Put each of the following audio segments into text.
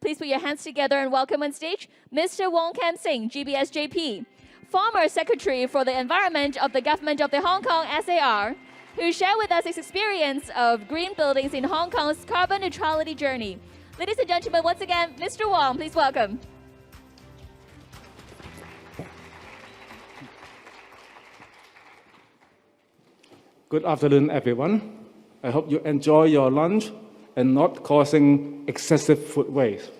Please put your hands together and welcome on stage Mr. Wong Kam, GBS JP, former Secretary for the Environment of the Government of the Hong Kong HKSAR, who shared with us his experience of green buildings in Hong Kong's carbon neutrality journey. Ladies and gentlemen, once again, Mr. Wong, please welcome. Good afternoon, everyone. I hope you enjoy your lunch and not causing excessive food waste.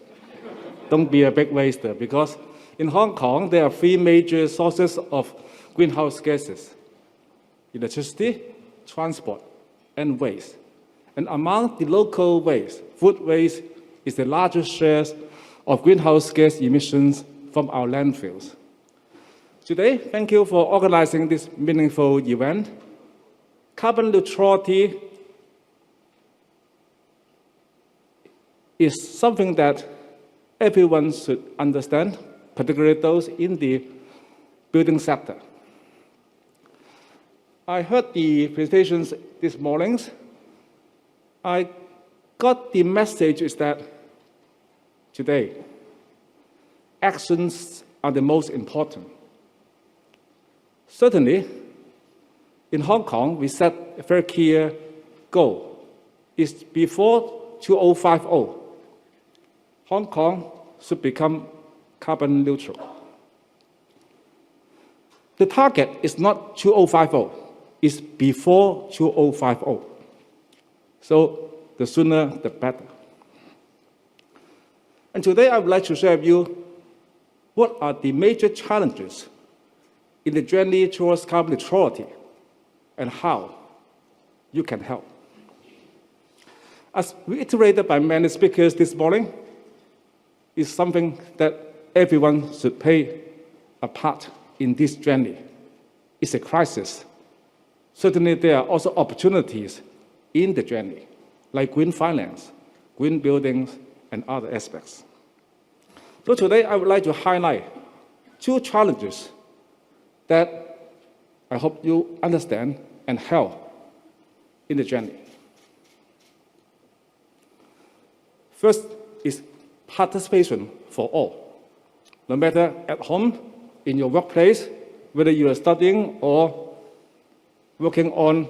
Don't be a big waster, because in Hong Kong, there are three major sources of greenhouse gases: electricity, transport, and waste. And among the local waste, food waste is the largest share of greenhouse gas emissions from our landfills. Today, thank you for organizing this meaningful event. Carbon neutrality is something that everyone should understand, particularly those in the building sector. I heard the presentations this morning. I got the message is that today, actions are the most important. Certainly, in Hong Kong, we set a very clear goal. It's before 2050, Hong Kong should become carbon neutral. The target is not 2050, it's before 2050. So the sooner, the better. And today I would like to share with you what are the major challenges in the journey towards carbon neutrality and how you can help. As reiterated by many speakers this morning, is something that everyone should play a part in this journey. It's a crisis. Certainly, there are also opportunities in the journey, like green finance, green buildings, and other aspects. So today, I would like to highlight two challenges that I hope you understand and help in the journey. First is participation for all. No matter at home, in your workplace, whether you are studying or working on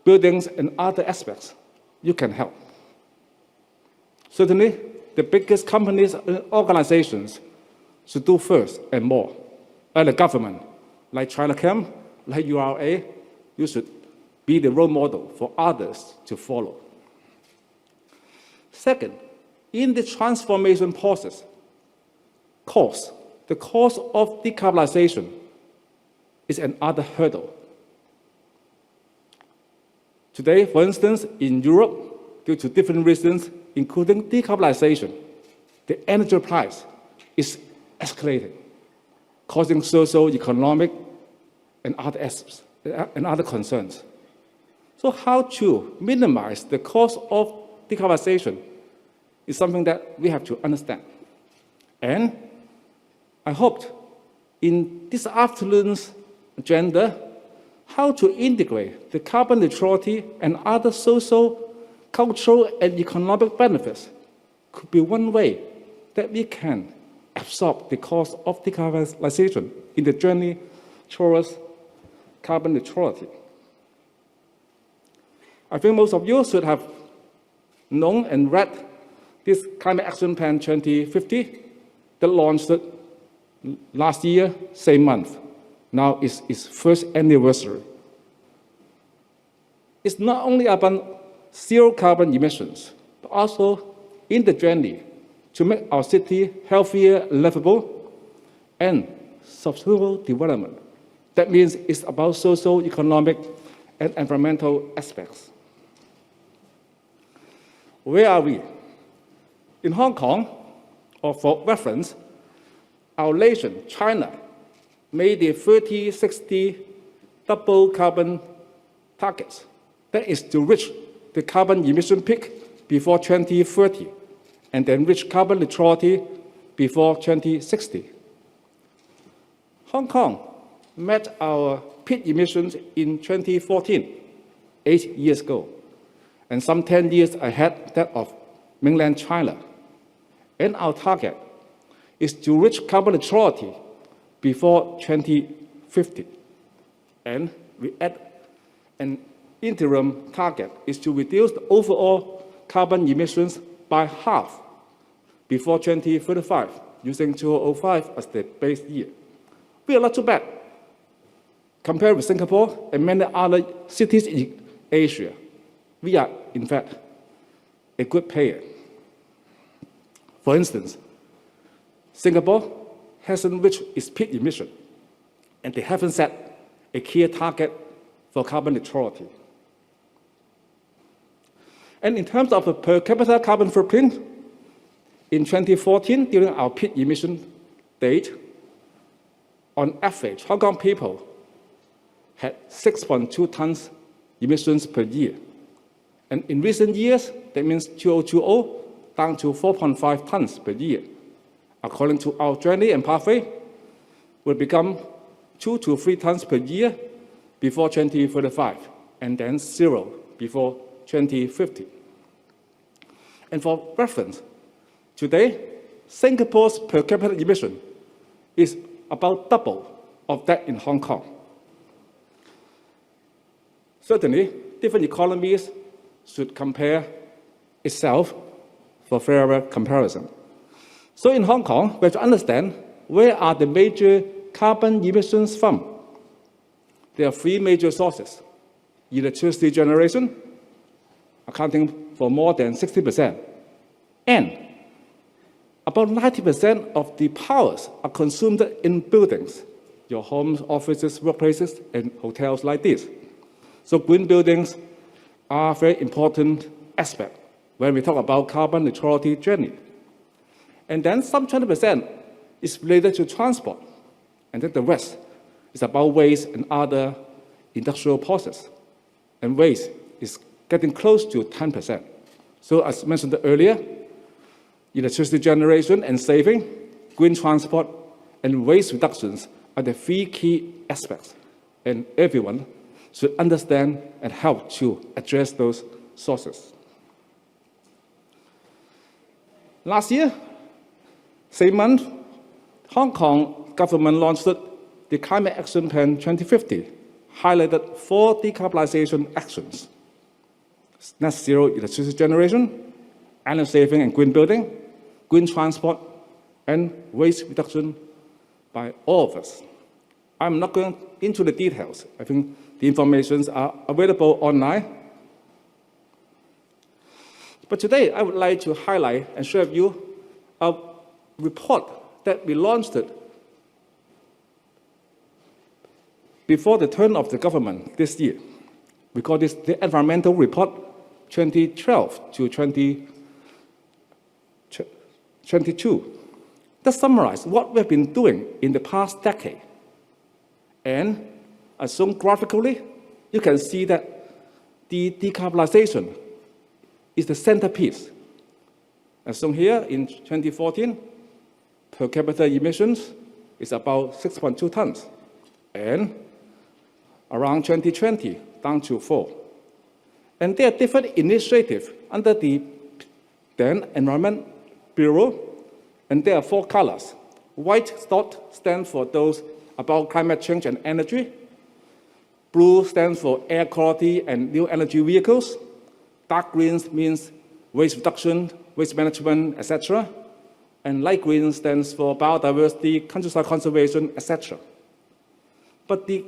buildings and other aspects, you can help. Certainly, the biggest companies and organizations should do first and more. And the government, like Chinachem, like URA, you should be the role model for others to follow. Second, in the transformation process, the cost of decarbonization is another hurdle. Today, for instance, in Europe, due to different reasons, including decarbonization, the energy price is escalating, causing social, economic, and other concerns. So how to minimize the cost of decarbonization is something that we have to understand. And I hoped in this afternoon's agenda, how to integrate the carbon neutrality and other social, cultural, and economic benefits could be one way that we can absorb the cost of decarbonization in the journey towards carbon neutrality. I think most of you should have known and read this Climate Action Plan 2050 that launched last year, same month. Now it's its first anniversary. It's not only about zero carbon emissions, but also in the journey to make our city healthier, livable, and sustainable development. That means it's about social, economic, and environmental aspects. Where are we? In Hong Kong, or for reference, our nation, China, made the 30-60 double carbon targets. That is to reach the carbon emission peak before 2030, and then reach carbon neutrality before 2060. Hong Kong met our peak emissions in 2014, 8 years ago, and some 10 years ahead that of mainland China. And our target is to reach carbon neutrality before 2050. And we add an interim target is to reduce the overall carbon emissions by half before 2035, using 2005 as the base year. We are not too bad compared with Singapore and many other cities in Asia. We are, in fact, a good player. For instance, Singapore hasn't reached its peak emission, and they haven't set a clear target for carbon neutrality. And in terms of the per capita carbon footprint, in 2014, during our peak emission date, on average, Hong Kong people had 6.2 tons emissions per year. And in recent years, that means 2020 down to 4.5 tons per year. According to our journey and pathway, will become 2 to 3 tons per year before 2035, and then 0 before 2050. And for reference, today, Singapore's per capita emission is about double of that in Hong Kong. Certainly, different economies should compare itself for fairer comparison. So in Hong Kong, we have to understand where are the major carbon emissions from. There are 3 major sources: electricity generation, accounting for more than 60%, and about 90% of the powers are consumed in buildings, your homes, offices, workplaces, and hotels like this. So green buildings are a very important aspect when we talk about carbon neutrality journey. And then some 20% is related to transport, and then the rest is about waste and other industrial process. And waste is getting close to 10%. So as mentioned earlier, electricity generation and saving, green transport, and waste reductions are the 3 key aspects. And everyone should understand and help to address those sources. Last year, same month, Hong Kong government launched the Climate Action Plan 2050, highlighted 4 decarbonization actions: net zero electricity generation, energy saving and green building, green transport, and waste reduction by all of us. I'm not going into the details. I think the information are available online. But today, I would like to highlight and share with you a report that we launched before the turn of the government this year. We call this the Environmental Report 2012 to 2022. That summarizes what we've been doing in the past decade. And as shown graphically, you can see that the decarbonization is the centerpiece. As shown here, in 2014, per capita emissions is about 6.2 tons, and around 2020, down to 4. And there are different initiatives under the then Environment Bureau, and there are 4 colors. White dot stands for those about climate change and energy. Blue stands for air quality and new energy vehicles. Dark green means waste reduction, waste management, etc. And light green stands for biodiversity, countryside conservation, etc. But the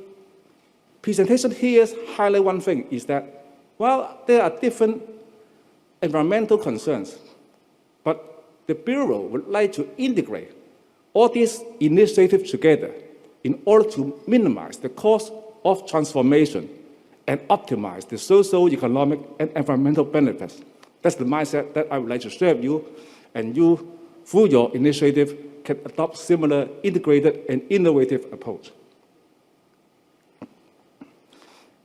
presentation here highlights one thing, is that while there are different environmental concerns, but the Bureau would like to integrate all these initiatives together in order to minimize the cost of transformation and optimize the social, economic, and environmental benefits. That's the mindset that I would like to share with you, and you, through your initiative, can adopt similar integrated and innovative approach.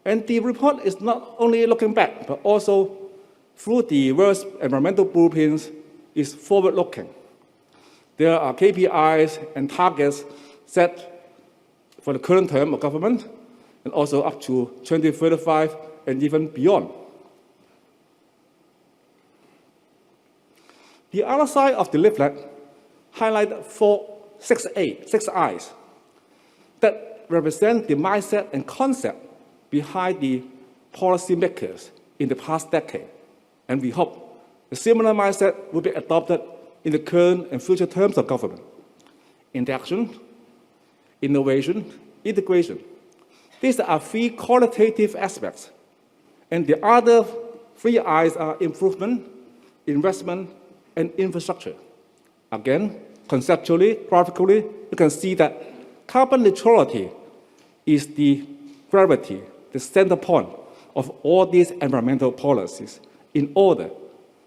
And the report is not only looking back, but also through the various environmental blueprints is forward-looking. There are KPIs and targets set for the current term of government, and also up to 2035 and even beyond. The other side of the leaflet highlights six I's that represent the mindset and concept behind the policymakers in the past decade. And we hope a similar mindset will be adopted in the current and future terms of government. Interaction, innovation, integration. These are three qualitative aspects. And the other three I's are improvement, investment, and infrastructure. Again, conceptually, graphically, you can see that carbon neutrality is the gravity, the center point of all these environmental policies in order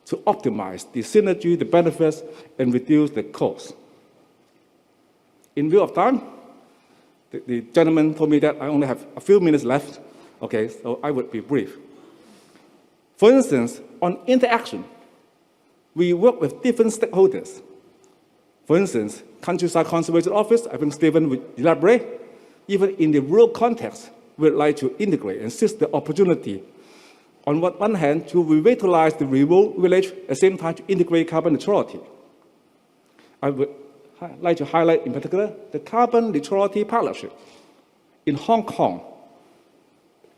to optimize the synergy, the benefits, and reduce the cost. In view of time, the gentleman told me that I only have a few minutes left. Okay, so I would be brief. For instance, on interaction, we work with different stakeholders. For instance, Countryside Conservation Office, I think Stephen would elaborate. Even in the rural context, we'd like to integrate and seize the opportunity, on one hand, to revitalize the rural village, at the same time to integrate carbon neutrality. I would like to highlight in particular the carbon neutrality partnership. In Hong Kong,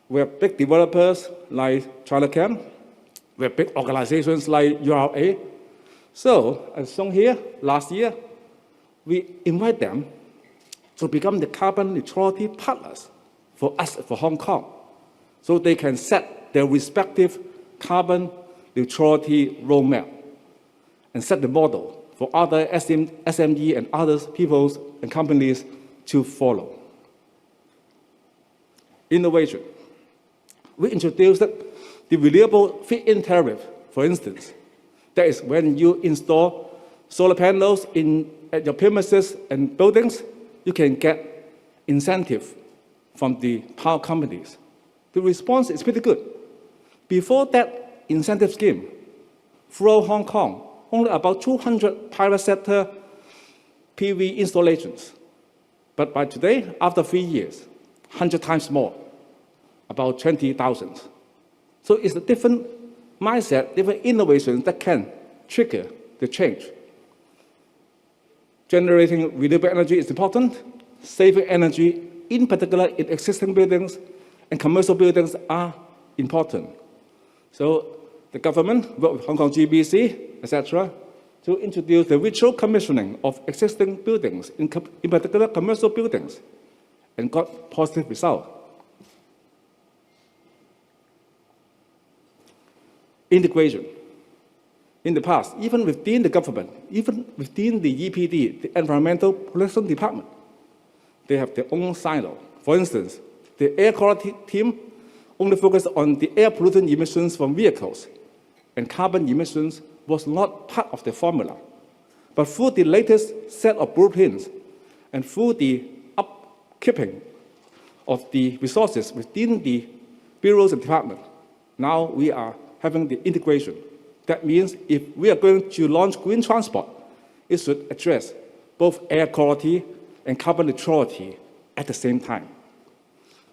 we have big developers like Chinachem, we have big organizations like URA. So, as shown here, last year, we invite them to become the carbon neutrality partners for us, for Hong Kong, so they can set their respective carbon neutrality roadmap and set the model for other SME and other peoples and companies to follow. Innovation. We introduced the renewable feed-in tariff, for instance. That is when you install solar panels at your premises and buildings, you can get incentive from the power companies. The response is pretty good. Before that incentive scheme, throughout Hong Kong, only about 200 private sector PV installations. But by today, after 3 years, 100 times more, about 20,000. So it's a different mindset, different innovations that can trigger the change. Generating renewable energy is important. Saving energy, in particular in existing buildings and commercial buildings, are important. So the government worked with Hong Kong GBS, etc., to introduce the virtual commissioning of existing buildings, in particular commercial buildings, and got positive results. Integration. In the past, even within the government, even within the EPD, the Environmental Protection Department, they have their own silo. For instance, the air quality team only focused on the air pollutant emissions from vehicles, and carbon emissions was not part of the formula. But through the latest set of blueprints and through the upkeeping of the resources within the bureaus and departments, now we are having the integration. That means if we are going to launch green transport, it should address both air quality and carbon neutrality at the same time.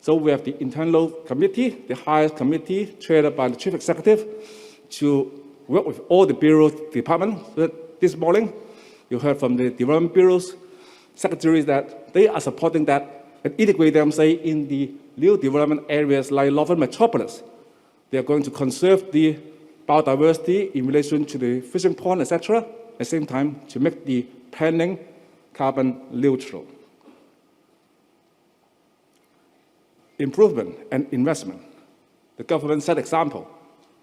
So we have the internal committee, the highest committee, chaired by the chief executive, to work with all the bureau departments. So this morning, you heard from the development bureaus, secretaries, that they are supporting that and integrate them, say, in the new development areas like Northern Metropolis. They are going to conserve the biodiversity in relation to the fishing pond, etc., at the same time to make the planning carbon neutral. Improvement and investment. The government set example.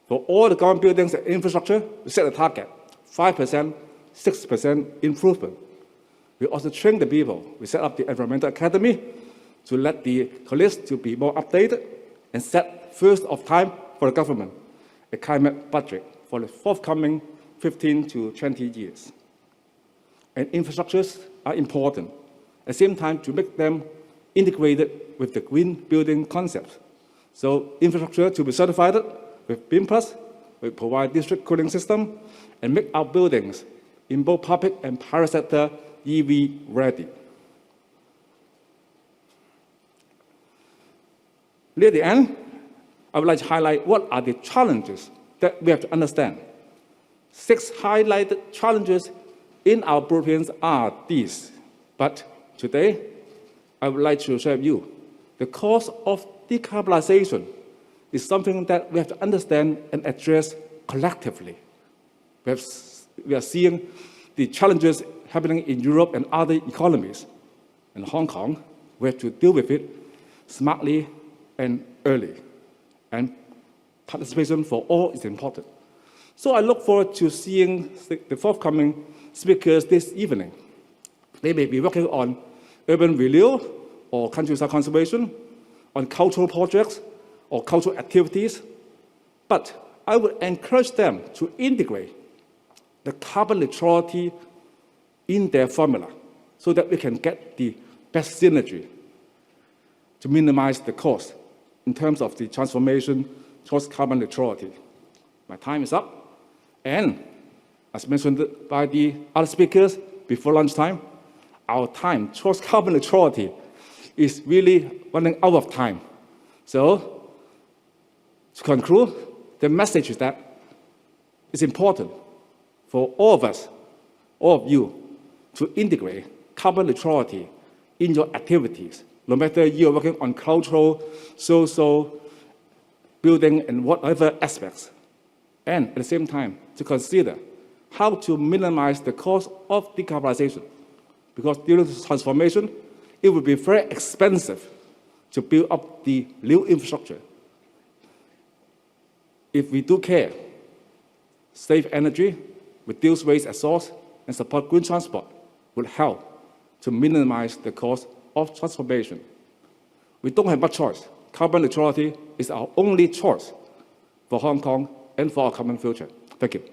For all the government buildings and infrastructure, we set a target, 5%, 6% improvement. We also train the people. We set up the Environmental Academy to let the colleagues to be more updated and set first of time for the government a climate budget for the forthcoming 15 to 20 years. And infrastructures are important, at the same time to make them integrated with the green building concept. So infrastructure to be certified with BIM+, we provide district cooling system and make our buildings in both public and private sector EV ready. Near the end, I would like to highlight what are the challenges that we have to understand. 6 highlighted challenges in our blueprints are these. But today, I would like to share with you the cost of decarbonization is something that we have to understand and address collectively. We are seeing the challenges happening in Europe and other economies. In Hong Kong, we have to deal with it smartly and early. And participation for all is important. So I look forward to seeing the forthcoming speakers this evening. They may be working on urban renewal or countryside conservation, on cultural projects or cultural activities. But I would encourage them to integrate the carbon neutrality in their formula so that we can get the best synergy to minimize the cost in terms of the transformation towards carbon neutrality. My time is up. And as mentioned by the other speakers before lunchtime, our time towards carbon neutrality is really running out of time. So, to conclude, the message is that it's important for all of us, all of you, to integrate carbon neutrality in your activities, no matter you're working on cultural, social, building, and whatever aspects. And at the same time, to consider how to minimize the cost of decarbonization. Because during this transformation, it will be very expensive to build up the new infrastructure. If we do care, save energy, reduce waste at source, and support green transport will help to minimize the cost of transformation. We don't have much choice. Carbon neutrality is our only choice for Hong Kong and for our common future. Thank you.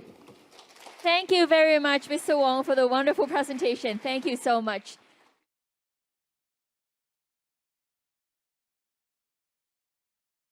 Thank you very much, Mr. Wong, for the wonderful presentation. Thank you so much.